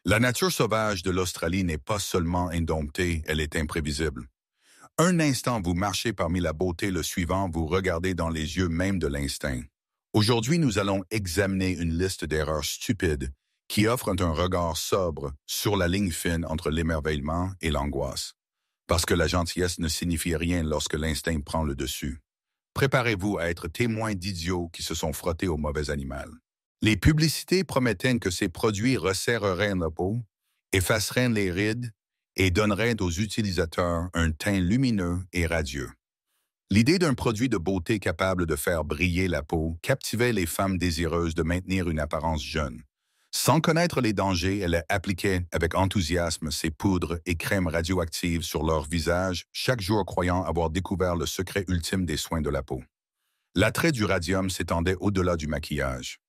La nature sauvage de l'Australie n'est pas seulement indomptée, elle est imprévisible. Un instant, vous marchez parmi la beauté, le suivant, vous regardez dans les yeux même de l'instinct. Aujourd'hui, nous allons examiner une liste d'erreurs stupides qui offrent un regard sobre sur la ligne fine entre l'émerveillement et l'angoisse. Parce que la gentillesse ne signifie rien lorsque l'instinct prend le dessus. Préparez-vous à être témoin d'idiots qui se sont frottés au mauvais animal. Les publicités promettaient que ces produits resserreraient la peau, effaceraient les rides et donneraient aux utilisateurs un teint lumineux et radieux. L'idée d'un produit de beauté capable de faire briller la peau captivait les femmes désireuses de maintenir une apparence jeune. Sans connaître les dangers, elles appliquaient avec enthousiasme ces poudres et crèmes radioactives sur leur visage, chaque jour croyant avoir découvert le secret ultime des soins de la peau. L'attrait du radium s'étendait au-delà du maquillage.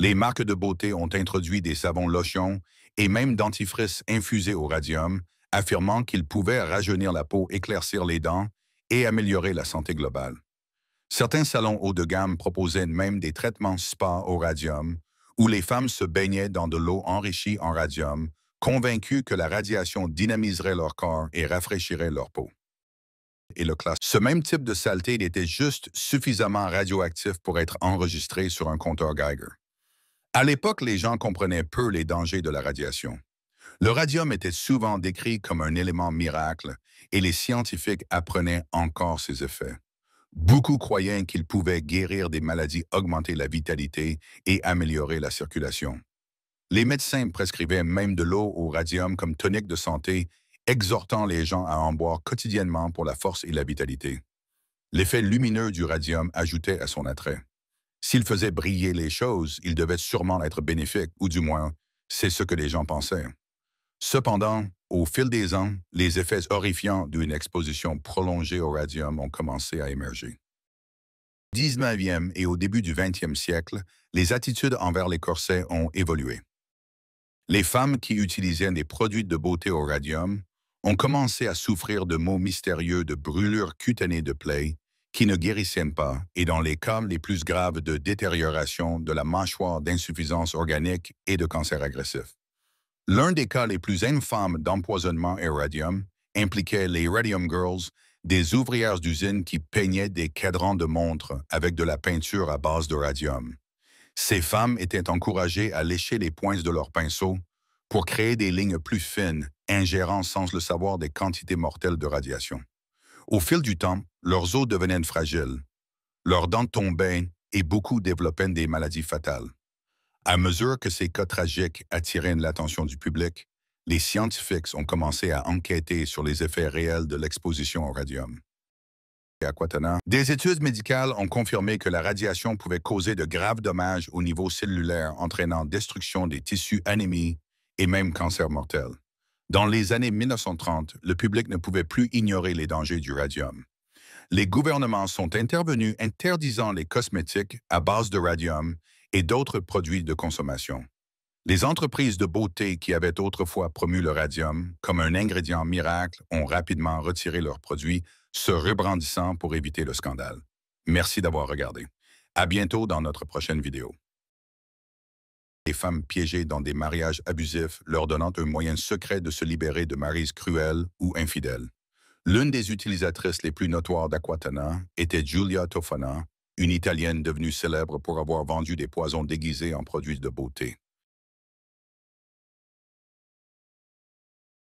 Les marques de beauté ont introduit des savons lotions et même dentifrices infusés au radium, affirmant qu'ils pouvaient rajeunir la peau, éclaircir les dents et améliorer la santé globale. Certains salons haut de gamme proposaient même des traitements spa au radium, où les femmes se baignaient dans de l'eau enrichie en radium, convaincues que la radiation dynamiserait leur corps et rafraîchirait leur peau. Et le classe. Ce même type de saleté était juste suffisamment radioactif pour être enregistré sur un compteur Geiger. À l'époque, les gens comprenaient peu les dangers de la radiation. Le radium était souvent décrit comme un élément miracle et les scientifiques apprenaient encore ses effets. Beaucoup croyaient qu'il pouvait guérir des maladies, augmenter la vitalité et améliorer la circulation. Les médecins prescrivaient même de l'eau au radium comme tonique de santé, exhortant les gens à en boire quotidiennement pour la force et la vitalité. L'effet lumineux du radium ajoutait à son attrait. S'il faisait briller les choses, il devait sûrement être bénéfique, ou du moins, c'est ce que les gens pensaient. Cependant, au fil des ans, les effets horrifiants d'une exposition prolongée au radium ont commencé à émerger. Au 19e et au début du 20e siècle, les attitudes envers les corsets ont évolué. Les femmes qui utilisaient des produits de beauté au radium ont commencé à souffrir de maux mystérieux de brûlures cutanées de plaies qui ne guérissaient pas et dans les cas les plus graves de détérioration de la mâchoire, d'insuffisance organique et de cancer agressif. L'un des cas les plus infâmes d'empoisonnement au radium impliquait les Radium Girls, des ouvrières d'usine qui peignaient des cadrans de montres avec de la peinture à base de radium. Ces femmes étaient encouragées à lécher les pointes de leurs pinceaux pour créer des lignes plus fines, ingérant sans le savoir des quantités mortelles de radiation. Au fil du temps, leurs os devenaient fragiles, leurs dents tombaient et beaucoup développaient des maladies fatales. À mesure que ces cas tragiques attiraient l'attention du public, les scientifiques ont commencé à enquêter sur les effets réels de l'exposition au radium. Des études médicales ont confirmé que la radiation pouvait causer de graves dommages au niveau cellulaire, entraînant destruction des tissus, anémie et même cancer mortel. Dans les années 1930, le public ne pouvait plus ignorer les dangers du radium. Les gouvernements sont intervenus interdisant les cosmétiques à base de radium et d'autres produits de consommation. Les entreprises de beauté qui avaient autrefois promu le radium comme un ingrédient miracle ont rapidement retiré leurs produits, se rebrandissant pour éviter le scandale. Merci d'avoir regardé. À bientôt dans notre prochaine vidéo. Les femmes piégées dans des mariages abusifs leur donnant un moyen secret de se libérer de maris cruels ou infidèles. L'une des utilisatrices les plus notoires d'Aquatana était Giulia Tofana, une Italienne devenue célèbre pour avoir vendu des poisons déguisés en produits de beauté.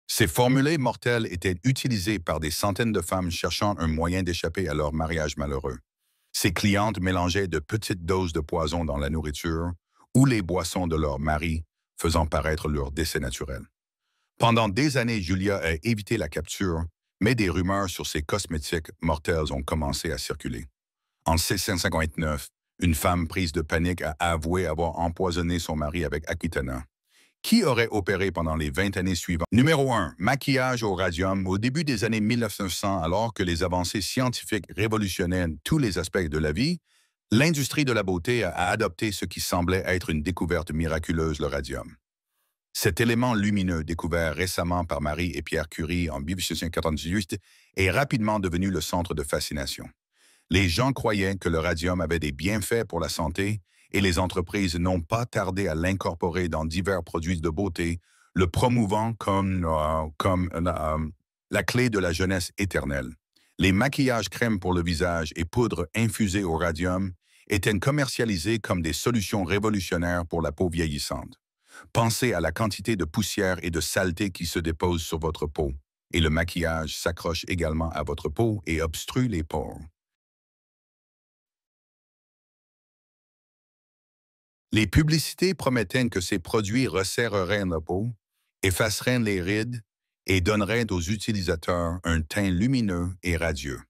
Ces formulés mortels étaient utilisés par des centaines de femmes cherchant un moyen d'échapper à leur mariage malheureux. Ces clientes mélangeaient de petites doses de poison dans la nourriture ou les boissons de leur mari, faisant paraître leur décès naturel. Pendant des années, Giulia a évité la capture, mais des rumeurs sur ces cosmétiques mortels ont commencé à circuler. En 1659, une femme prise de panique a avoué avoir empoisonné son mari avec Aquitana. Qui aurait opéré pendant les 20 années suivantes? Numéro 1. Maquillage au radium. Au début des années 1900, alors que les avancées scientifiques révolutionnaient tous les aspects de la vie, l'industrie de la beauté a adopté ce qui semblait être une découverte miraculeuse, le radium. Cet élément lumineux, découvert récemment par Marie et Pierre Curie en 1898, est rapidement devenu le centre de fascination. Les gens croyaient que le radium avait des bienfaits pour la santé et les entreprises n'ont pas tardé à l'incorporer dans divers produits de beauté, le promouvant comme la clé de la jeunesse éternelle. Les maquillages crème pour le visage et poudres infusées au radium étaient commercialisés comme des solutions révolutionnaires pour la peau vieillissante. Pensez à la quantité de poussière et de saleté qui se dépose sur votre peau, et le maquillage s'accroche également à votre peau et obstrue les pores. Les publicités promettaient que ces produits resserreraient la peau, effaceraient les rides et donneraient aux utilisateurs un teint lumineux et radieux.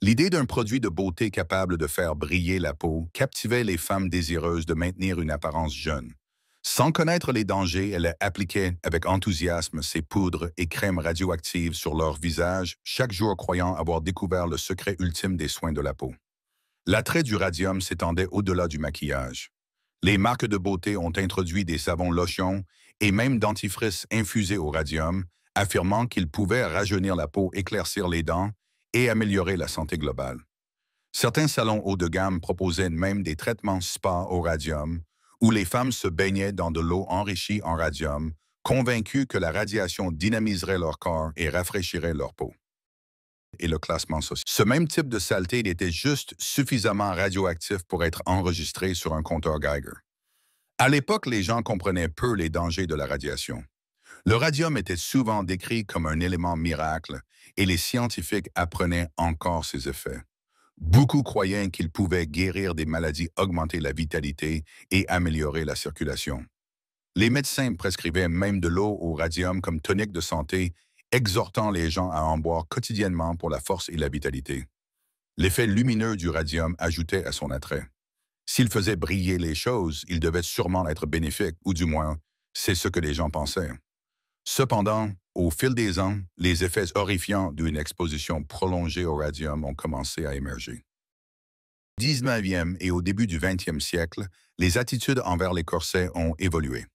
L'idée d'un produit de beauté capable de faire briller la peau captivait les femmes désireuses de maintenir une apparence jeune. Sans connaître les dangers, elles appliquaient avec enthousiasme ces poudres et crèmes radioactives sur leur visage, chaque jour croyant avoir découvert le secret ultime des soins de la peau. L'attrait du radium s'étendait au-delà du maquillage. Les marques de beauté ont introduit des savons lotions et même dentifrices infusés au radium, affirmant qu'ils pouvaient rajeunir la peau, éclaircir les dents et améliorer la santé globale. Certains salons haut de gamme proposaient même des traitements spa au radium, où les femmes se baignaient dans de l'eau enrichie en radium, convaincues que la radiation dynamiserait leur corps et rafraîchirait leur peau. Et le classement social. Ce même type de saleté était juste suffisamment radioactif pour être enregistré sur un compteur Geiger. À l'époque, les gens comprenaient peu les dangers de la radiation. Le radium était souvent décrit comme un élément miracle et les scientifiques apprenaient encore ses effets. Beaucoup croyaient qu'il pouvait guérir des maladies, augmenter la vitalité et améliorer la circulation. Les médecins prescrivaient même de l'eau au radium comme tonique de santé, exhortant les gens à en boire quotidiennement pour la force et la vitalité. L'effet lumineux du radium ajoutait à son attrait. S'il faisait briller les choses, il devait sûrement être bénéfique, ou du moins, c'est ce que les gens pensaient. Cependant, au fil des ans, les effets horrifiants d'une exposition prolongée au radium ont commencé à émerger. Au 19e et au début du 20e siècle, les attitudes envers les corsets ont évolué.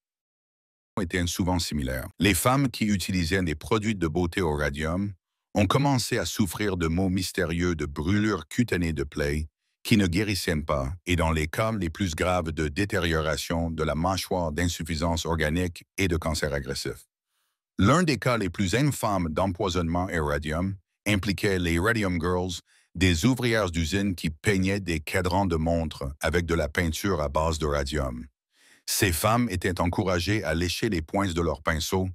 Étaient souvent similaires. Les femmes qui utilisaient des produits de beauté au radium ont commencé à souffrir de maux mystérieux de brûlures cutanées de plaies qui ne guérissaient pas et dans les cas les plus graves de détérioration de la mâchoire, d'insuffisance organique et de cancer agressif. L'un des cas les plus infâmes d'empoisonnement au radium impliquait les Radium Girls, des ouvrières d'usine qui peignaient des cadrans de montres avec de la peinture à base de radium. Ces femmes étaient encouragées à lécher les pointes de leurs pinceaux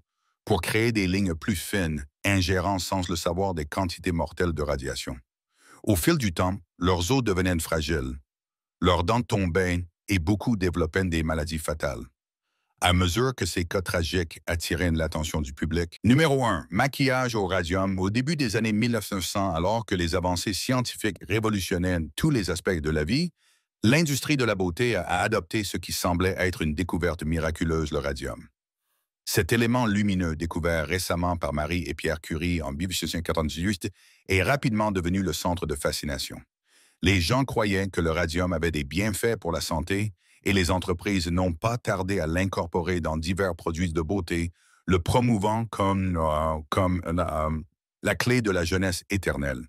pour créer des lignes plus fines, ingérant sans le savoir des quantités mortelles de radiation. Au fil du temps, leurs os devenaient fragiles, leurs dents tombaient et beaucoup développaient des maladies fatales. À mesure que ces cas tragiques attiraient l'attention du public. Numéro 1. Maquillage au radium. Au début des années 1900, alors que les avancées scientifiques révolutionnaient tous les aspects de la vie, l'industrie de la beauté a adopté ce qui semblait être une découverte miraculeuse, le radium. Cet élément lumineux découvert récemment par Marie et Pierre Curie en 1898 est rapidement devenu le centre de fascination. Les gens croyaient que le radium avait des bienfaits pour la santé et les entreprises n'ont pas tardé à l'incorporer dans divers produits de beauté, le promouvant comme la clé de la jeunesse éternelle.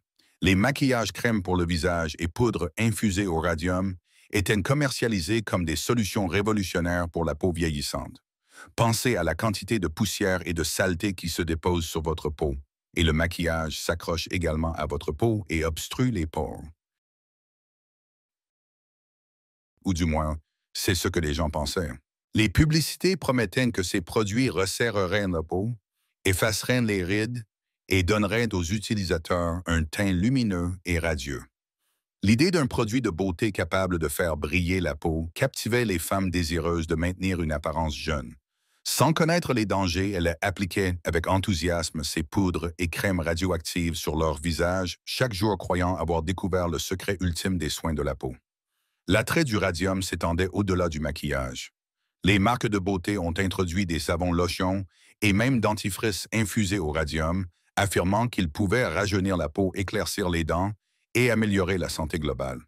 Les maquillages crème pour le visage et poudres infusées au radium étaient commercialisés comme des solutions révolutionnaires pour la peau vieillissante. Pensez à la quantité de poussière et de saleté qui se dépose sur votre peau, et le maquillage s'accroche également à votre peau et obstrue les pores. Ou du moins, c'est ce que les gens pensaient. Les publicités promettaient que ces produits resserreraient la peau, effaceraient les rides et donneraient aux utilisateurs un teint lumineux et radieux. L'idée d'un produit de beauté capable de faire briller la peau captivait les femmes désireuses de maintenir une apparence jeune. Sans connaître les dangers, elles appliquaient avec enthousiasme ces poudres et crèmes radioactives sur leur visage, chaque jour croyant avoir découvert le secret ultime des soins de la peau. L'attrait du radium s'étendait au-delà du maquillage. Les marques de beauté ont introduit des savons lotions et même dentifrices infusés au radium, affirmant qu'ils pouvaient rajeunir la peau, éclaircir les dents et améliorer la santé globale.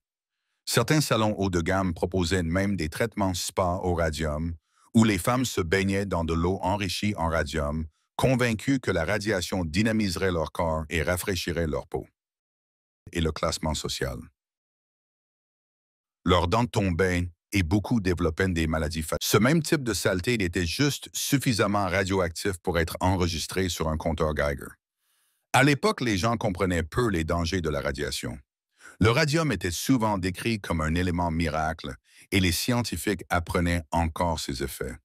Certains salons haut de gamme proposaient même des traitements spa au radium, où les femmes se baignaient dans de l'eau enrichie en radium, convaincues que la radiation dynamiserait leur corps et rafraîchirait leur peau. Et le classement social. Leurs dents tombaient et beaucoup développaient des maladies fatales. Ce même type de saleté était juste suffisamment radioactif pour être enregistré sur un compteur Geiger. À l'époque, les gens comprenaient peu les dangers de la radiation. Le radium était souvent décrit comme un élément miracle et les scientifiques apprenaient encore ses effets.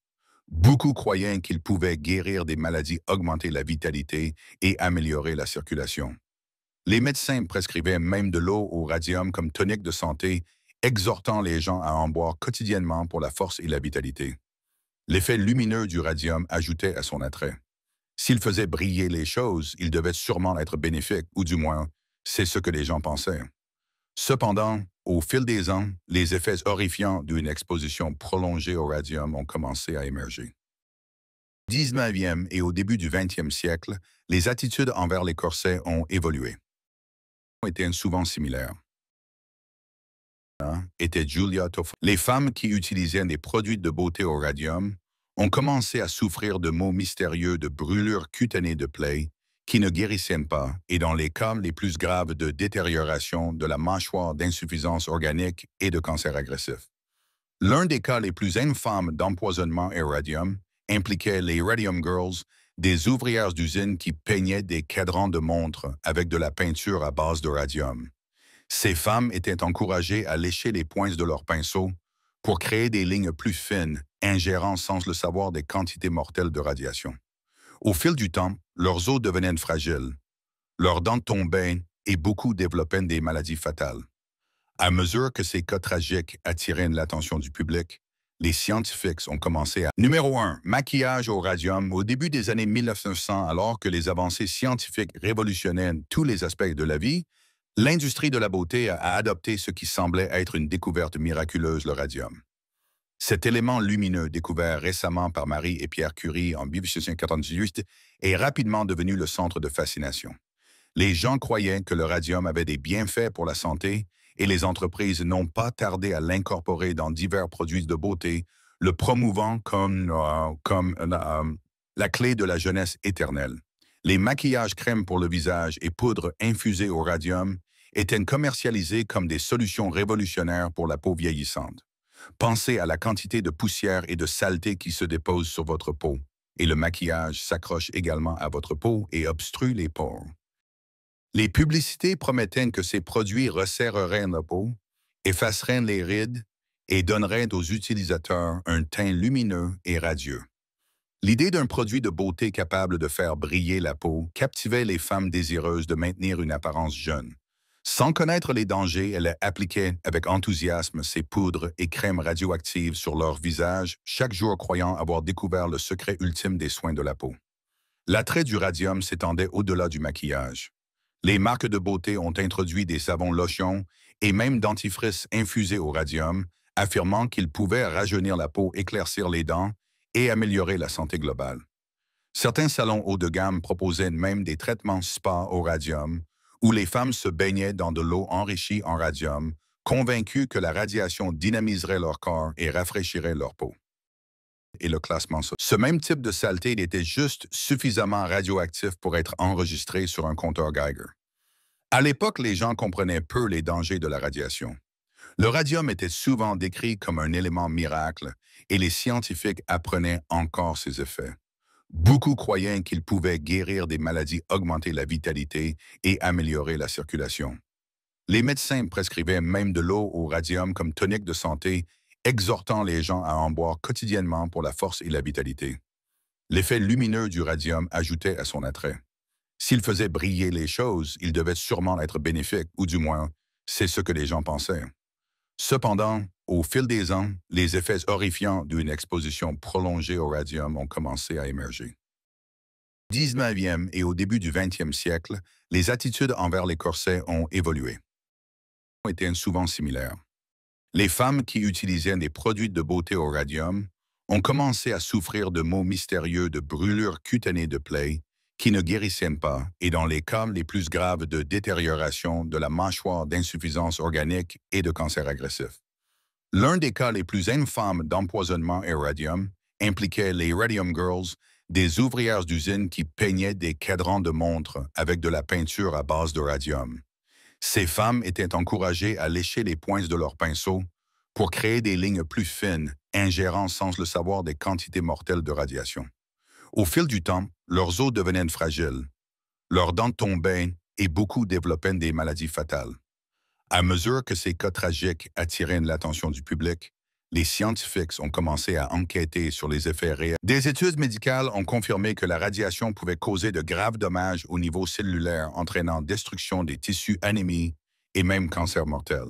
Beaucoup croyaient qu'il pouvait guérir des maladies, augmenter la vitalité et améliorer la circulation. Les médecins prescrivaient même de l'eau au radium comme tonique de santé, exhortant les gens à en boire quotidiennement pour la force et la vitalité. L'effet lumineux du radium ajoutait à son attrait. S'il faisait briller les choses, il devait sûrement être bénéfique, ou du moins, c'est ce que les gens pensaient. Cependant, au fil des ans, les effets horrifiants d'une exposition prolongée au radium ont commencé à émerger. Au 19e et au début du 20e siècle, les attitudes envers les corsets ont évolué. Étaient souvent similaires. Était Julia Toffoli. Les femmes qui utilisaient des produits de beauté au radium ont commencé à souffrir de maux mystérieux de brûlures cutanées de plaies qui ne guérissaient pas et dans les cas les plus graves de détérioration de la mâchoire, d'insuffisance organique et de cancer agressif. L'un des cas les plus infâmes d'empoisonnement au radium impliquait les Radium Girls, des ouvrières d'usine qui peignaient des cadrans de montres avec de la peinture à base de radium. Ces femmes étaient encouragées à lécher les pointes de leurs pinceaux pour créer des lignes plus fines, ingérant sans le savoir des quantités mortelles de radiation. Au fil du temps, leurs os devenaient fragiles, leurs dents tombaient et beaucoup développaient des maladies fatales. À mesure que ces cas tragiques attiraient l'attention du public, les scientifiques ont commencé à... Numéro 1. Maquillage au radium. Au début des années 1900, alors que les avancées scientifiques révolutionnaient tous les aspects de la vie, l'industrie de la beauté a adopté ce qui semblait être une découverte miraculeuse, le radium. Cet élément lumineux découvert récemment par Marie et Pierre Curie en 1898 est rapidement devenu le centre de fascination. Les gens croyaient que le radium avait des bienfaits pour la santé et les entreprises n'ont pas tardé à l'incorporer dans divers produits de beauté, le promouvant comme la clé de la jeunesse éternelle. Les maquillages crèmes pour le visage et poudres infusées au radium étaient commercialisés comme des solutions révolutionnaires pour la peau vieillissante. Pensez à la quantité de poussière et de saleté qui se dépose sur votre peau, et le maquillage s'accroche également à votre peau et obstrue les pores. Les publicités promettaient que ces produits resserreraient la peau, effaceraient les rides et donneraient aux utilisateurs un teint lumineux et radieux. L'idée d'un produit de beauté capable de faire briller la peau captivait les femmes désireuses de maintenir une apparence jeune. Sans connaître les dangers, elles appliquaient avec enthousiasme ces poudres et crèmes radioactives sur leur visage, chaque jour croyant avoir découvert le secret ultime des soins de la peau. L'attrait du radium s'étendait au-delà du maquillage. Les marques de beauté ont introduit des savons lotions et même dentifrices infusés au radium, affirmant qu'ils pouvaient rajeunir la peau, éclaircir les dents et améliorer la santé globale. Certains salons haut de gamme proposaient même des traitements spa au radium, où les femmes se baignaient dans de l'eau enrichie en radium, convaincues que la radiation dynamiserait leur corps et rafraîchirait leur peau. Et le classement social. Ce même type de saleté était juste suffisamment radioactif pour être enregistré sur un compteur Geiger. À l'époque, les gens comprenaient peu les dangers de la radiation. Le radium était souvent décrit comme un élément miracle et les scientifiques apprenaient encore ses effets. Beaucoup croyaient qu'il pouvait guérir des maladies, augmenter la vitalité et améliorer la circulation. Les médecins prescrivaient même de l'eau au radium comme tonique de santé, exhortant les gens à en boire quotidiennement pour la force et la vitalité. L'effet lumineux du radium ajoutait à son attrait. S'il faisait briller les choses, il devait sûrement être bénéfique, ou du moins, c'est ce que les gens pensaient. Cependant, au fil des ans, les effets horrifiants d'une exposition prolongée au radium ont commencé à émerger. Au 19e et au début du 20e siècle, les attitudes envers les corsets ont évolué. Étaient souvent similaires. Les femmes qui utilisaient des produits de beauté au radium ont commencé à souffrir de maux mystérieux de brûlures cutanées de plaies qui ne guérissaient pas et dans les cas les plus graves de détérioration de la mâchoire, d'insuffisance organique et de cancer agressif. L'un des cas les plus infâmes d'empoisonnement au radium impliquait les Radium Girls, des ouvrières d'usine qui peignaient des cadrans de montres avec de la peinture à base de radium. Ces femmes étaient encouragées à lécher les pointes de leurs pinceaux pour créer des lignes plus fines, ingérant sans le savoir des quantités mortelles de radiation. Au fil du temps, leurs os devenaient fragiles, leurs dents tombaient et beaucoup développaient des maladies fatales. À mesure que ces cas tragiques attiraient l'attention du public, les scientifiques ont commencé à enquêter sur les effets réels. Des études médicales ont confirmé que la radiation pouvait causer de graves dommages au niveau cellulaire, entraînant destruction des tissus, anémie et même cancer mortel.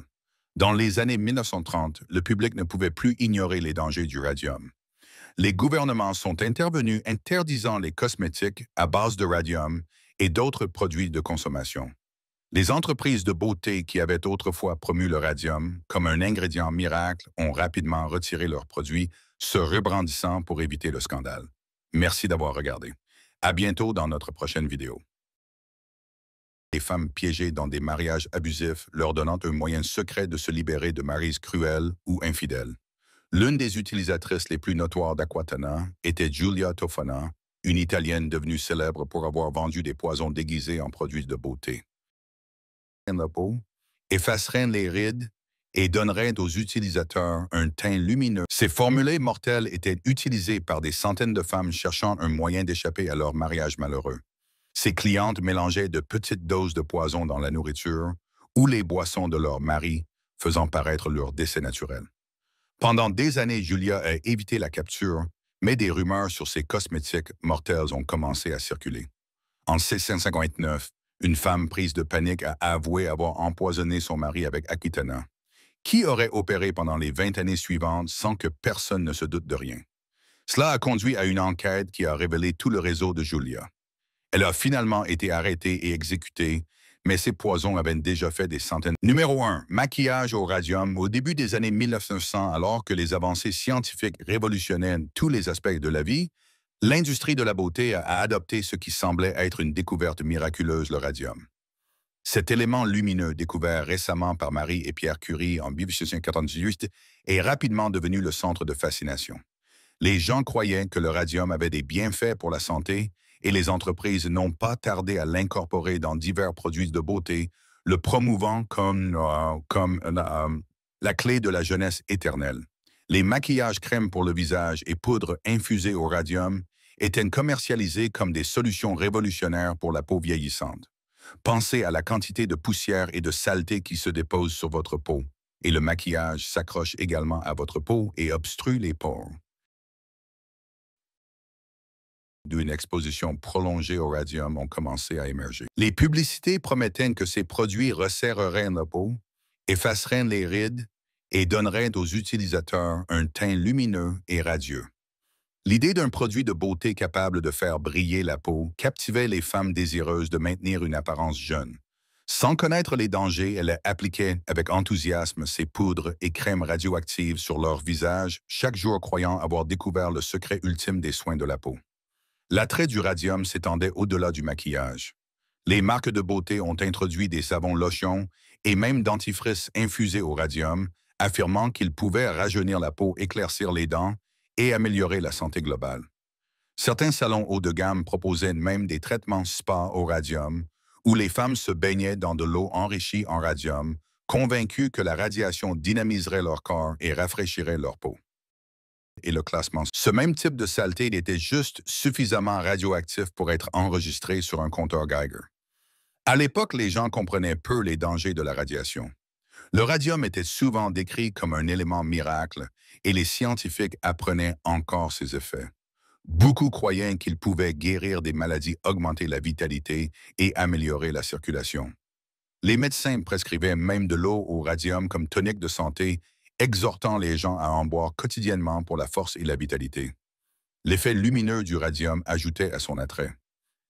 Dans les années 1930, le public ne pouvait plus ignorer les dangers du radium. Les gouvernements sont intervenus interdisant les cosmétiques à base de radium et d'autres produits de consommation. Les entreprises de beauté qui avaient autrefois promu le radium comme un ingrédient miracle ont rapidement retiré leurs produits, se rebrandissant pour éviter le scandale. Merci d'avoir regardé. À bientôt dans notre prochaine vidéo. Les femmes piégées dans des mariages abusifs leur donnant un moyen secret de se libérer de maris cruels ou infidèles. L'une des utilisatrices les plus notoires d'Aquatana était Giulia Tofana, une Italienne devenue célèbre pour avoir vendu des poisons déguisés en produits de beauté. La peau, effacerait les rides et donnerait aux utilisateurs un teint lumineux. Ces formulés mortels étaient utilisés par des centaines de femmes cherchant un moyen d'échapper à leur mariage malheureux. Ces clientes mélangeaient de petites doses de poison dans la nourriture ou les boissons de leur mari, faisant paraître leur décès naturel. Pendant des années, Giulia a évité la capture, mais des rumeurs sur ces cosmétiques mortels ont commencé à circuler. En 1659, une femme prise de panique a avoué avoir empoisonné son mari avec Aquitana, qui aurait opéré pendant les 20 années suivantes sans que personne ne se doute de rien. Cela a conduit à une enquête qui a révélé tout le réseau de Giulia. Elle a finalement été arrêtée et exécutée, mais ces poisons avaient déjà fait des centaines. Numéro 1. Maquillage au radium. Au début des années 1900, alors que les avancées scientifiques révolutionnaient tous les aspects de la vie, l'industrie de la beauté a adopté ce qui semblait être une découverte miraculeuse, le radium. Cet élément lumineux découvert récemment par Marie et Pierre Curie en 1898 est rapidement devenu le centre de fascination. Les gens croyaient que le radium avait des bienfaits pour la santé et les entreprises n'ont pas tardé à l'incorporer dans divers produits de beauté, le promouvant comme la clé de la jeunesse éternelle. Les maquillages crèmes pour le visage et poudres infusées au radium étaient commercialisés comme des solutions révolutionnaires pour la peau vieillissante. Pensez à la quantité de poussière et de saleté qui se dépose sur votre peau, et le maquillage s'accroche également à votre peau et obstrue les pores. D'une exposition prolongée au radium ont commencé à émerger. Les publicités promettaient que ces produits resserreraient la peau, effaceraient les rides et donneraient aux utilisateurs un teint lumineux et radieux. L'idée d'un produit de beauté capable de faire briller la peau captivait les femmes désireuses de maintenir une apparence jeune. Sans connaître les dangers, elles appliquaient avec enthousiasme ces poudres et crèmes radioactives sur leur visage, chaque jour croyant avoir découvert le secret ultime des soins de la peau. L'attrait du radium s'étendait au-delà du maquillage. Les marques de beauté ont introduit des savons lotions et même dentifrices infusés au radium, affirmant qu'ils pouvaient rajeunir la peau, éclaircir les dents et améliorer la santé globale. Certains salons haut de gamme proposaient même des traitements spa au radium, où les femmes se baignaient dans de l'eau enrichie en radium, convaincues que la radiation dynamiserait leur corps et rafraîchirait leur peau. Et le classement. Ce même type de saleté était juste suffisamment radioactif pour être enregistré sur un compteur Geiger. À l'époque, les gens comprenaient peu les dangers de la radiation. Le radium était souvent décrit comme un élément miracle et les scientifiques apprenaient encore ses effets. Beaucoup croyaient qu'il pouvait guérir des maladies, augmenter la vitalité et améliorer la circulation. Les médecins prescrivaient même de l'eau au radium comme tonique de santé, exhortant les gens à en boire quotidiennement pour la force et la vitalité. L'effet lumineux du radium ajoutait à son attrait.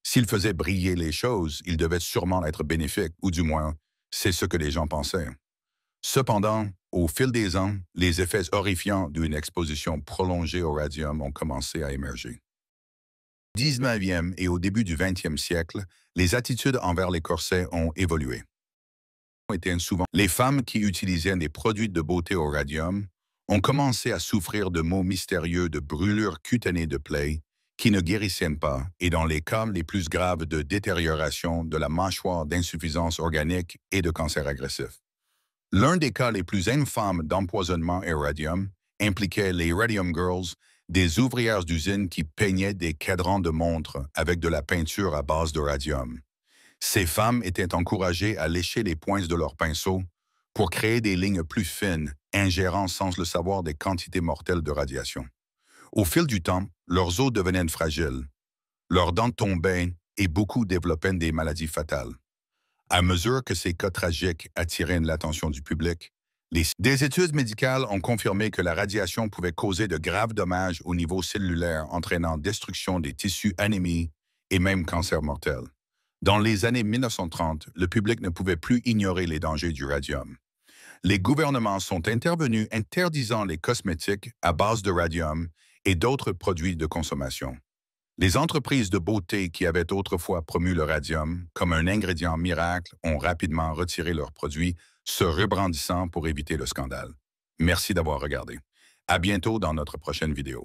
S'il faisait briller les choses, il devait sûrement être bénéfique, ou du moins, c'est ce que les gens pensaient. Cependant, au fil des ans, les effets horrifiants d'une exposition prolongée au radium ont commencé à émerger. Au 19e et au début du 20e siècle, les attitudes envers les corsets ont évolué. Les femmes qui utilisaient des produits de beauté au radium ont commencé à souffrir de maux mystérieux de brûlures cutanées de plaies qui ne guérissaient pas et dans les cas les plus graves de détérioration de la mâchoire, d'insuffisance organique et de cancer agressif. L'un des cas les plus infâmes d'empoisonnement au radium impliquait les Radium Girls, des ouvrières d'usine qui peignaient des cadrans de montres avec de la peinture à base de radium. Ces femmes étaient encouragées à lécher les pointes de leurs pinceaux pour créer des lignes plus fines, ingérant sans le savoir des quantités mortelles de radiation. Au fil du temps, leurs os devenaient fragiles, leurs dents tombaient et beaucoup développaient des maladies fatales. À mesure que ces cas tragiques attiraient l'attention du public, des études médicales ont confirmé que la radiation pouvait causer de graves dommages au niveau cellulaire, entraînant destruction des tissus anémie et même cancer mortel. Dans les années 1930, le public ne pouvait plus ignorer les dangers du radium. Les gouvernements sont intervenus interdisant les cosmétiques à base de radium et d'autres produits de consommation. Les entreprises de beauté qui avaient autrefois promu le radium comme un ingrédient miracle ont rapidement retiré leurs produits, se rebrandissant pour éviter le scandale. Merci d'avoir regardé. À bientôt dans notre prochaine vidéo.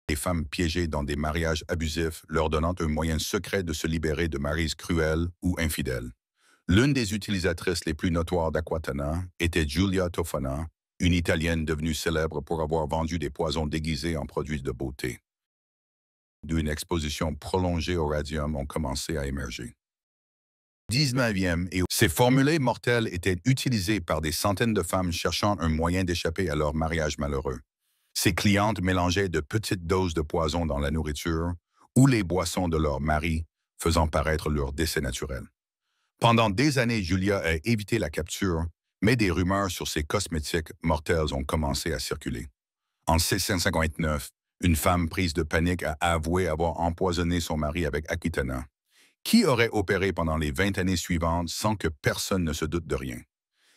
Les femmes piégées dans des mariages abusifs leur donnant un moyen secret de se libérer de maris cruels ou infidèles. L'une des utilisatrices les plus notoires d'Aquatana était Giulia Tofana, une Italienne devenue célèbre pour avoir vendu des poisons déguisés en produits de beauté. D'une exposition prolongée au radium ont commencé à émerger. 19e et ces formulés mortels étaient utilisés par des centaines de femmes cherchant un moyen d'échapper à leur mariage malheureux. Ces clientes mélangeaient de petites doses de poison dans la nourriture ou les boissons de leur mari, faisant paraître leur décès naturel. Pendant des années, Giulia a évité la capture, mais des rumeurs sur ces cosmétiques mortels ont commencé à circuler. En 1659, une femme prise de panique a avoué avoir empoisonné son mari avec Aquitana, qui aurait opéré pendant les 20 années suivantes sans que personne ne se doute de rien.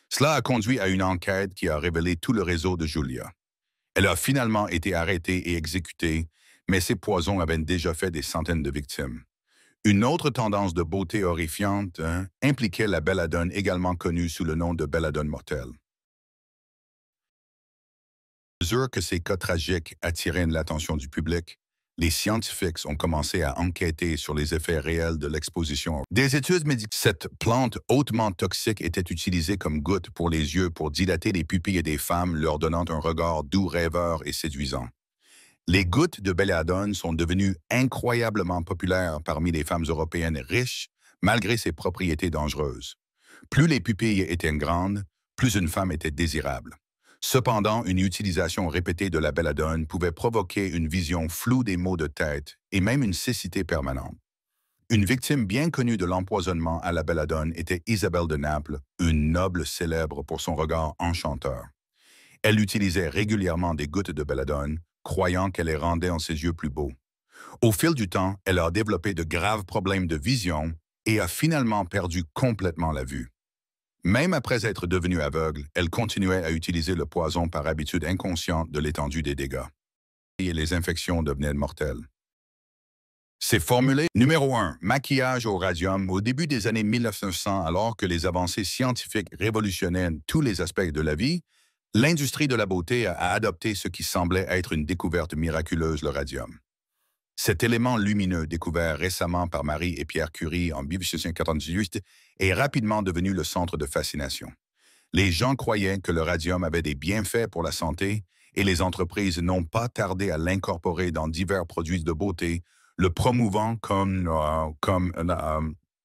Cela a conduit à une enquête qui a révélé tout le réseau de Giulia. Elle a finalement été arrêtée et exécutée, mais ces poisons avaient déjà fait des centaines de victimes. Une autre tendance de beauté horrifiante impliquait la belladone, également connue sous le nom de belladone mortelle. À mesure que ces cas tragiques attiraient l'attention du public, les scientifiques ont commencé à enquêter sur les effets réels de l'exposition. Des études médicales. Cette plante hautement toxique était utilisée comme goutte pour les yeux pour dilater les pupilles des femmes, leur donnant un regard doux, rêveur et séduisant. Les gouttes de belladone sont devenues incroyablement populaires parmi les femmes européennes riches, malgré ses propriétés dangereuses. Plus les pupilles étaient grandes, plus une femme était désirable. Cependant, une utilisation répétée de la belladone pouvait provoquer une vision floue des maux de tête et même une cécité permanente. Une victime bien connue de l'empoisonnement à la belladone était Isabelle de Naples, une noble célèbre pour son regard enchanteur. Elle utilisait régulièrement des gouttes de belladone, croyant qu'elle les rendait en ses yeux plus beaux. Au fil du temps, elle a développé de graves problèmes de vision et a finalement perdu complètement la vue. Même après être devenue aveugle, elle continuait à utiliser le poison par habitude inconsciente de l'étendue des dégâts. Et les infections devenaient mortelles. C'est formulé numéro 1, maquillage au radium. Au début des années 1900, alors que les avancées scientifiques révolutionnaient tous les aspects de la vie, l'industrie de la beauté a adopté ce qui semblait être une découverte miraculeuse, le radium. Cet élément lumineux découvert récemment par Marie et Pierre Curie en 1898 est rapidement devenu le centre de fascination. Les gens croyaient que le radium avait des bienfaits pour la santé et les entreprises n'ont pas tardé à l'incorporer dans divers produits de beauté, le promouvant comme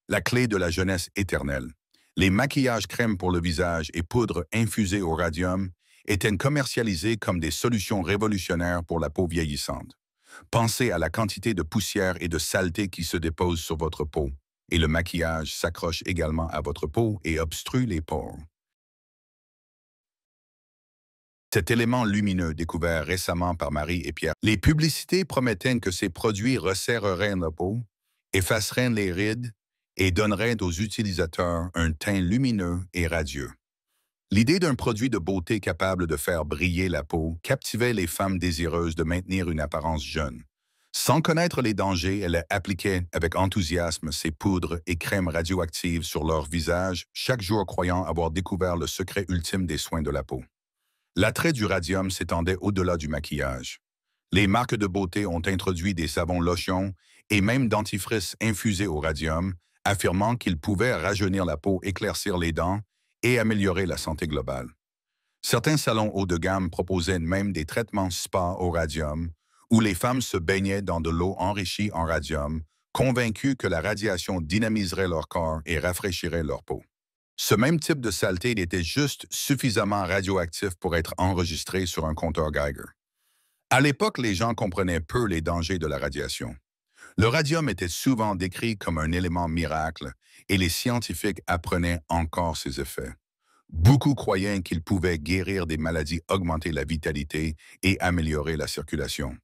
la clé de la jeunesse éternelle. Les maquillages crèmes pour le visage et poudres infusées au radium étaient commercialisés comme des solutions révolutionnaires pour la peau vieillissante. Pensez à la quantité de poussière et de saleté qui se dépose sur votre peau, et le maquillage s'accroche également à votre peau et obstrue les pores. Cet élément lumineux découvert récemment par Marie et Pierre, les publicités promettaient que ces produits resserreraient la peau, effaceraient les rides et donneraient aux utilisateurs un teint lumineux et radieux. L'idée d'un produit de beauté capable de faire briller la peau captivait les femmes désireuses de maintenir une apparence jeune. Sans connaître les dangers, elles appliquaient avec enthousiasme ces poudres et crèmes radioactives sur leur visage, chaque jour croyant avoir découvert le secret ultime des soins de la peau. L'attrait du radium s'étendait au-delà du maquillage. Les marques de beauté ont introduit des savons lotions et même dentifrices infusés au radium, affirmant qu'ils pouvaient rajeunir la peau, éclaircir les dents et améliorer la santé globale. Certains salons haut de gamme proposaient même des traitements spa au radium, où les femmes se baignaient dans de l'eau enrichie en radium, convaincues que la radiation dynamiserait leur corps et rafraîchirait leur peau. Ce même type de saleté était juste suffisamment radioactif pour être enregistré sur un compteur Geiger. À l'époque, les gens comprenaient peu les dangers de la radiation. Le radium était souvent décrit comme un élément miracle et les scientifiques apprenaient encore ses effets. Beaucoup croyaient qu'il pouvait guérir des maladies, augmenter la vitalité et améliorer la circulation.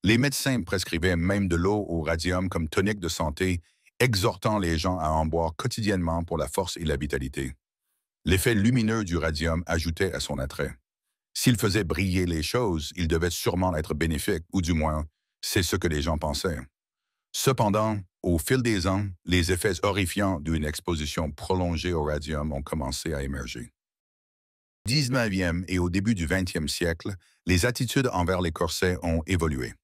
Les médecins prescrivaient même de l'eau au radium comme tonique de santé, exhortant les gens à en boire quotidiennement pour la force et la vitalité. L'effet lumineux du radium ajoutait à son attrait. S'il faisait briller les choses, il devait sûrement être bénéfique, ou du moins, c'est ce que les gens pensaient. Cependant, au fil des ans, les effets horrifiants d'une exposition prolongée au radium ont commencé à émerger. Au 19e et au début du 20e siècle, les attitudes envers les corsets ont évolué.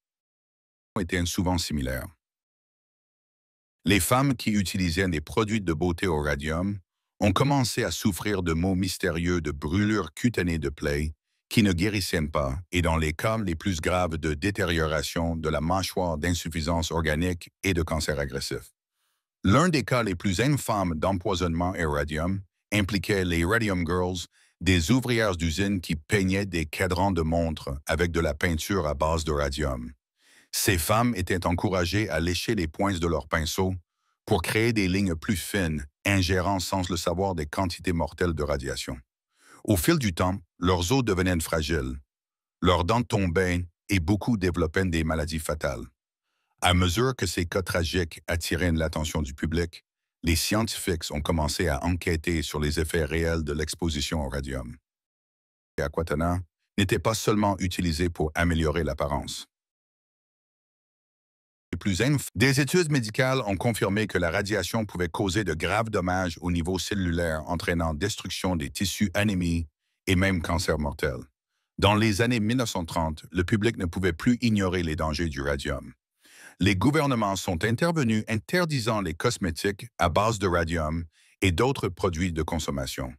Étaient souvent similaires. Les femmes qui utilisaient des produits de beauté au radium ont commencé à souffrir de maux mystérieux de brûlures cutanées de plaies qui ne guérissaient pas et dans les cas les plus graves de détérioration de la mâchoire, d'insuffisance organique et de cancer agressif. L'un des cas les plus infâmes d'empoisonnement au radium impliquait les Radium Girls, des ouvrières d'usine qui peignaient des cadrans de montres avec de la peinture à base de radium. Ces femmes étaient encouragées à lécher les pointes de leurs pinceaux pour créer des lignes plus fines, ingérant sans le savoir des quantités mortelles de radiation. Au fil du temps, leurs os devenaient fragiles, leurs dents tombaient et beaucoup développaient des maladies fatales. À mesure que ces cas tragiques attiraient l'attention du public, les scientifiques ont commencé à enquêter sur les effets réels de l'exposition au radium. Aquatana n'était pas seulement utilisé pour améliorer l'apparence. Des études médicales ont confirmé que la radiation pouvait causer de graves dommages au niveau cellulaire, entraînant destruction des tissus, anémie et même cancer mortel. Dans les années 1930, le public ne pouvait plus ignorer les dangers du radium. Les gouvernements sont intervenus interdisant les cosmétiques à base de radium et d'autres produits de consommation.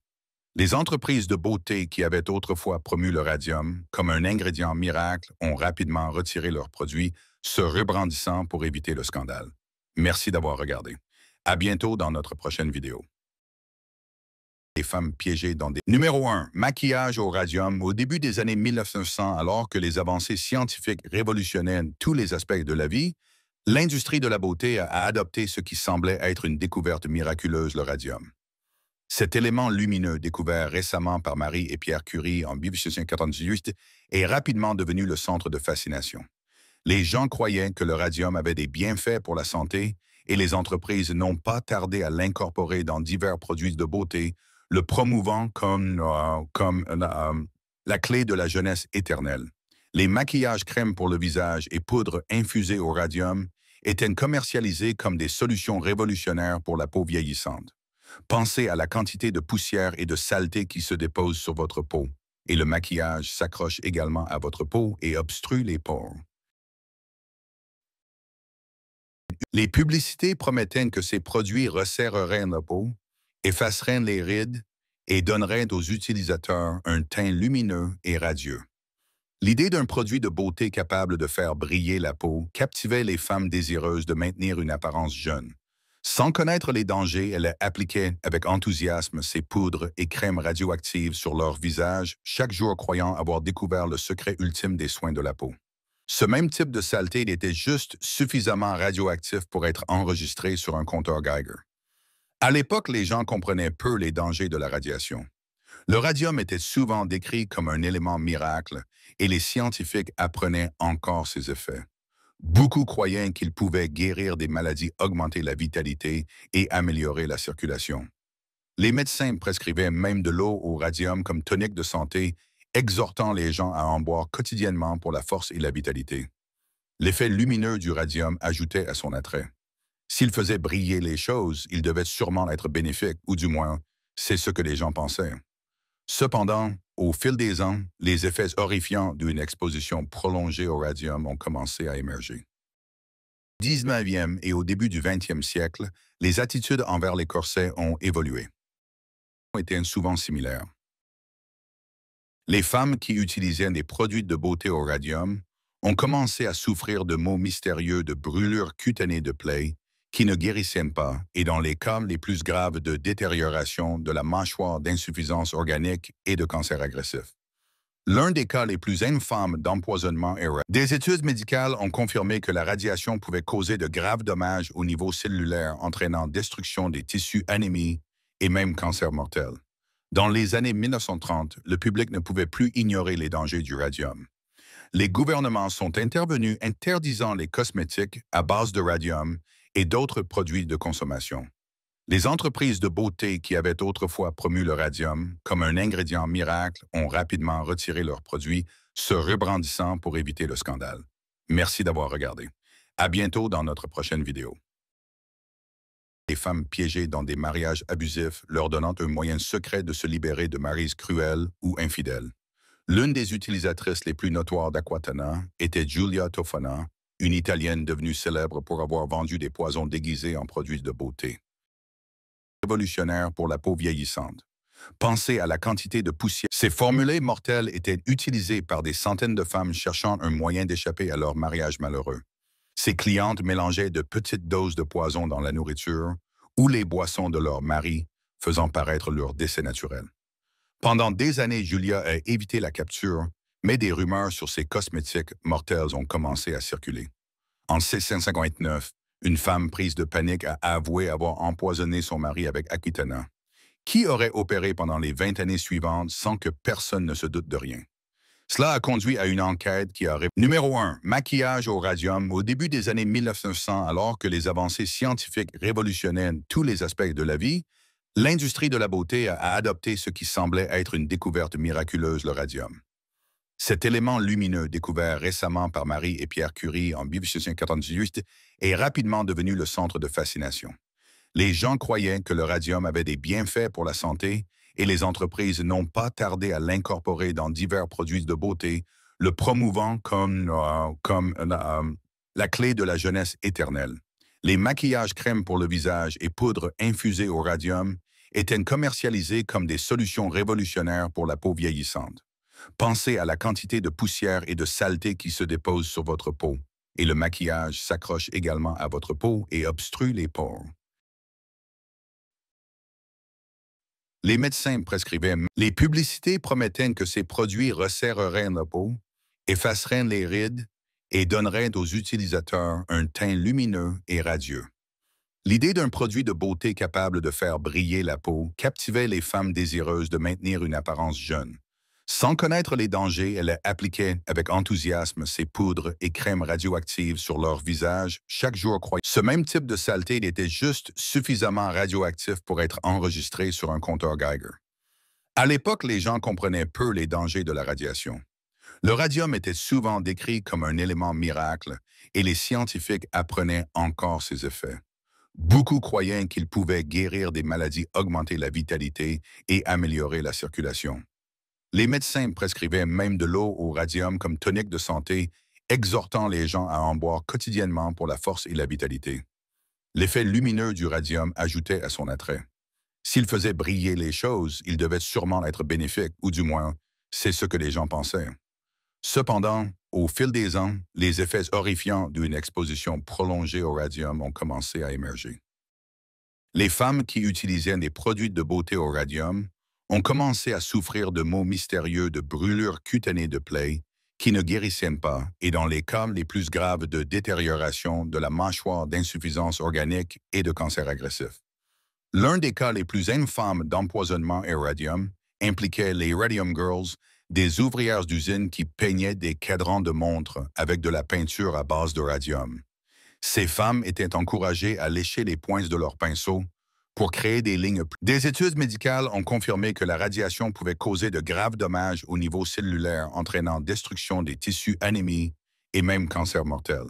Les entreprises de beauté qui avaient autrefois promu le radium comme un ingrédient miracle ont rapidement retiré leurs produits, se rebrandissant pour éviter le scandale. Merci d'avoir regardé. À bientôt dans notre prochaine vidéo. Les femmes piégées dans des... Numéro 1. Maquillage au radium. Au début des années 1900, alors que les avancées scientifiques révolutionnaient tous les aspects de la vie, l'industrie de la beauté a adopté ce qui semblait être une découverte miraculeuse, le radium. Cet élément lumineux découvert récemment par Marie et Pierre Curie en 1848 est rapidement devenu le centre de fascination. Les gens croyaient que le radium avait des bienfaits pour la santé et les entreprises n'ont pas tardé à l'incorporer dans divers produits de beauté, le promouvant comme la clé de la jeunesse éternelle. Les maquillages crèmes pour le visage et poudres infusées au radium étaient commercialisés comme des solutions révolutionnaires pour la peau vieillissante. Pensez à la quantité de poussière et de saleté qui se dépose sur votre peau, et le maquillage s'accroche également à votre peau et obstrue les pores. Les publicités promettaient que ces produits resserreraient la peau, effaceraient les rides et donneraient aux utilisateurs un teint lumineux et radieux. L'idée d'un produit de beauté capable de faire briller la peau captivait les femmes désireuses de maintenir une apparence jeune. Sans connaître les dangers, elles appliquaient avec enthousiasme ces poudres et crèmes radioactives sur leur visage, chaque jour croyant avoir découvert le secret ultime des soins de la peau. Ce même type de saleté était juste suffisamment radioactif pour être enregistré sur un compteur Geiger. À l'époque, les gens comprenaient peu les dangers de la radiation. Le radium était souvent décrit comme un élément miracle et les scientifiques apprenaient encore ses effets. Beaucoup croyaient qu'il pouvait guérir des maladies, augmenter la vitalité et améliorer la circulation. Les médecins prescrivaient même de l'eau au radium comme tonique de santé, exhortant les gens à en boire quotidiennement pour la force et la vitalité. L'effet lumineux du radium ajoutait à son attrait. S'il faisait briller les choses, il devait sûrement être bénéfique, ou du moins, c'est ce que les gens pensaient. Cependant, au fil des ans, les effets horrifiants d'une exposition prolongée au radium ont commencé à émerger. Au 19e et au début du 20e siècle, les attitudes envers les corsets ont évolué. étaient souvent similaires. Les femmes qui utilisaient des produits de beauté au radium ont commencé à souffrir de maux mystérieux de brûlures cutanées de plaies qui ne guérissaient pas et dans les cas les plus graves de détérioration de la mâchoire, d'insuffisance organique et de cancer agressif. L'un des cas les plus infâmes d'empoisonnement est des études médicales ont confirmé que la radiation pouvait causer de graves dommages au niveau cellulaire entraînant destruction des tissus, anémie et même cancer mortel. Dans les années 1930, le public ne pouvait plus ignorer les dangers du radium. Les gouvernements sont intervenus interdisant les cosmétiques à base de radium et d'autres produits de consommation. Les entreprises de beauté qui avaient autrefois promu le radium comme un ingrédient miracle ont rapidement retiré leurs produits, se rebrandissant pour éviter le scandale. Merci d'avoir regardé. À bientôt dans notre prochaine vidéo. Les femmes piégées dans des mariages abusifs leur donnant un moyen secret de se libérer de maris cruels ou infidèles. L'une des utilisatrices les plus notoires d'Aquatana était Giulia Tofana, une Italienne devenue célèbre pour avoir vendu des poisons déguisés en produits de beauté. Révolutionnaire pour la peau vieillissante. Pensez à la quantité de poussière. Ces formulés mortels étaient utilisés par des centaines de femmes cherchant un moyen d'échapper à leur mariage malheureux. Ces clientes mélangeaient de petites doses de poison dans la nourriture ou les boissons de leur mari, faisant paraître leur décès naturel. Pendant des années, Giulia a évité la capture, mais des rumeurs sur ces cosmétiques mortels ont commencé à circuler. En 1659, une femme prise de panique a avoué avoir empoisonné son mari avec Aquitana, qui aurait opéré pendant les 20 années suivantes sans que personne ne se doute de rien. Cela a conduit à une enquête qui a Numéro 1. Maquillage au radium. Au début des années 1900, alors que les avancées scientifiques révolutionnaient tous les aspects de la vie, l'industrie de la beauté a adopté ce qui semblait être une découverte miraculeuse, le radium. Cet élément lumineux découvert récemment par Marie et Pierre Curie en 1898 est rapidement devenu le centre de fascination. Les gens croyaient que le radium avait des bienfaits pour la santé et les entreprises n'ont pas tardé à l'incorporer dans divers produits de beauté, le promouvant comme la clé de la jeunesse éternelle. Les maquillages crèmes pour le visage et poudres infusées au radium étaient commercialisés comme des solutions révolutionnaires pour la peau vieillissante. Pensez à la quantité de poussière et de saleté qui se dépose sur votre peau, et le maquillage s'accroche également à votre peau et obstrue les pores. Les médecins prescrivaient. Les publicités promettaient que ces produits resserreraient la peau, effaceraient les rides et donneraient aux utilisateurs un teint lumineux et radieux. L'idée d'un produit de beauté capable de faire briller la peau captivait les femmes désireuses de maintenir une apparence jeune. Sans connaître les dangers, elles appliquaient avec enthousiasme ces poudres et crèmes radioactives sur leur visage chaque jour. Ce même type de saleté était juste suffisamment radioactif pour être enregistré sur un compteur Geiger. À l'époque, les gens comprenaient peu les dangers de la radiation. Le radium était souvent décrit comme un élément miracle et les scientifiques apprenaient encore ses effets. Beaucoup croyaient qu'il pouvait guérir des maladies, augmenter la vitalité et améliorer la circulation. Les médecins prescrivaient même de l'eau au radium comme tonique de santé, exhortant les gens à en boire quotidiennement pour la force et la vitalité. L'effet lumineux du radium ajoutait à son attrait. S'il faisait briller les choses, il devait sûrement être bénéfique, ou du moins, c'est ce que les gens pensaient. Cependant, au fil des ans, les effets horrifiants d'une exposition prolongée au radium ont commencé à émerger. Les femmes qui utilisaient des produits de beauté au radium ont commencé à souffrir de maux mystérieux de brûlures cutanées de plaies qui ne guérissaient pas et dans les cas les plus graves de détérioration de la mâchoire, d'insuffisance organique et de cancer agressif. L'un des cas les plus infâmes d'empoisonnement au radium impliquait les Radium Girls, des ouvrières d'usine qui peignaient des cadrans de montres avec de la peinture à base de radium. Ces femmes étaient encouragées à lécher les pointes de leurs pinceaux pour créer des lignes. Des études médicales ont confirmé que la radiation pouvait causer de graves dommages au niveau cellulaire, entraînant destruction des tissus, anémie et même cancer mortel.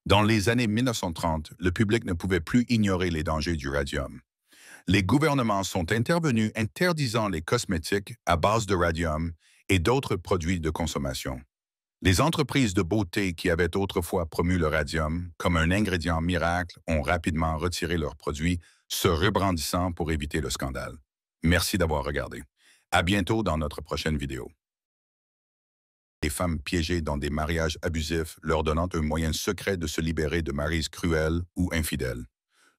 Dans les années 1930, le public ne pouvait plus ignorer les dangers du radium. Les gouvernements sont intervenus interdisant les cosmétiques à base de radium et d'autres produits de consommation. Les entreprises de beauté qui avaient autrefois promu le radium comme un ingrédient miracle ont rapidement retiré leurs produits, se rebrandissant pour éviter le scandale. Merci d'avoir regardé. À bientôt dans notre prochaine vidéo. Les femmes piégées dans des mariages abusifs leur donnant un moyen secret de se libérer de maris cruels ou infidèles.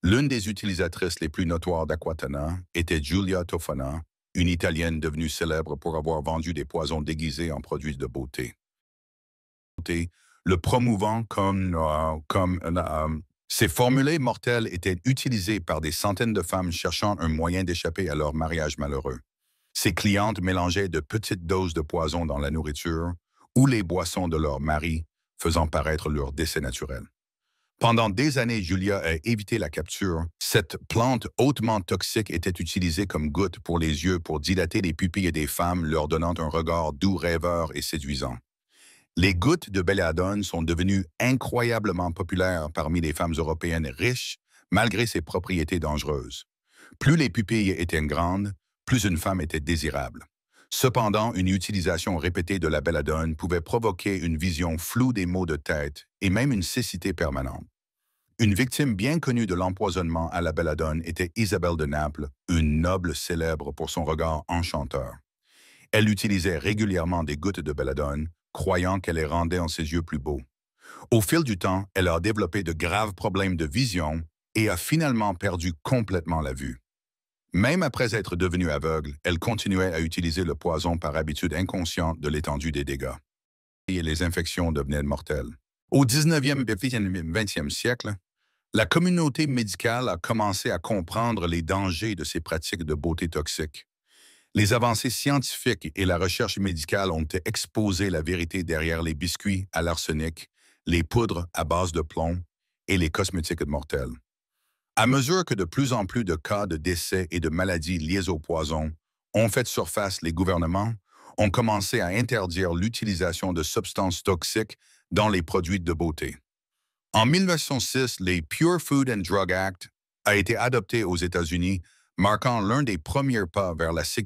L'une des utilisatrices les plus notoires d'Aquatana était Giulia Tofana, une Italienne devenue célèbre pour avoir vendu des poisons déguisés en produits de beauté. Le promouvant ces formulés mortels étaient utilisés par des centaines de femmes cherchant un moyen d'échapper à leur mariage malheureux. Ces clientes mélangeaient de petites doses de poison dans la nourriture ou les boissons de leur mari, faisant paraître leur décès naturel. Pendant des années, Giulia a évité la capture. Cette plante hautement toxique était utilisée comme goutte pour les yeux pour dilater les pupilles des femmes, leur donnant un regard doux, rêveur et séduisant. Les gouttes de belladone sont devenues incroyablement populaires parmi les femmes européennes riches, malgré ses propriétés dangereuses. Plus les pupilles étaient grandes, plus une femme était désirable. Cependant, une utilisation répétée de la belladone pouvait provoquer une vision floue des maux de tête et même une cécité permanente. Une victime bien connue de l'empoisonnement à la belladone était Isabelle de Naples, une noble célèbre pour son regard enchanteur. Elle utilisait régulièrement des gouttes de belladone, croyant qu'elle les rendait en ses yeux plus beaux. Au fil du temps, elle a développé de graves problèmes de vision et a finalement perdu complètement la vue. Même après être devenue aveugle, elle continuait à utiliser le poison par habitude inconsciente de l'étendue des dégâts. Et les infections devenaient mortelles. Au 19e et 20e siècle, la communauté médicale a commencé à comprendre les dangers de ces pratiques de beauté toxiques. Les avancées scientifiques et la recherche médicale ont exposé la vérité derrière les biscuits à l'arsenic, les poudres à base de plomb et les cosmétiques mortels. À mesure que de plus en plus de cas de décès et de maladies liées au poison ont fait surface, les gouvernements ont commencé à interdire l'utilisation de substances toxiques dans les produits de beauté. En 1906, les Pure Food and Drug Act a été adopté aux États-Unis, marquant l'un des premiers pas vers la sécurité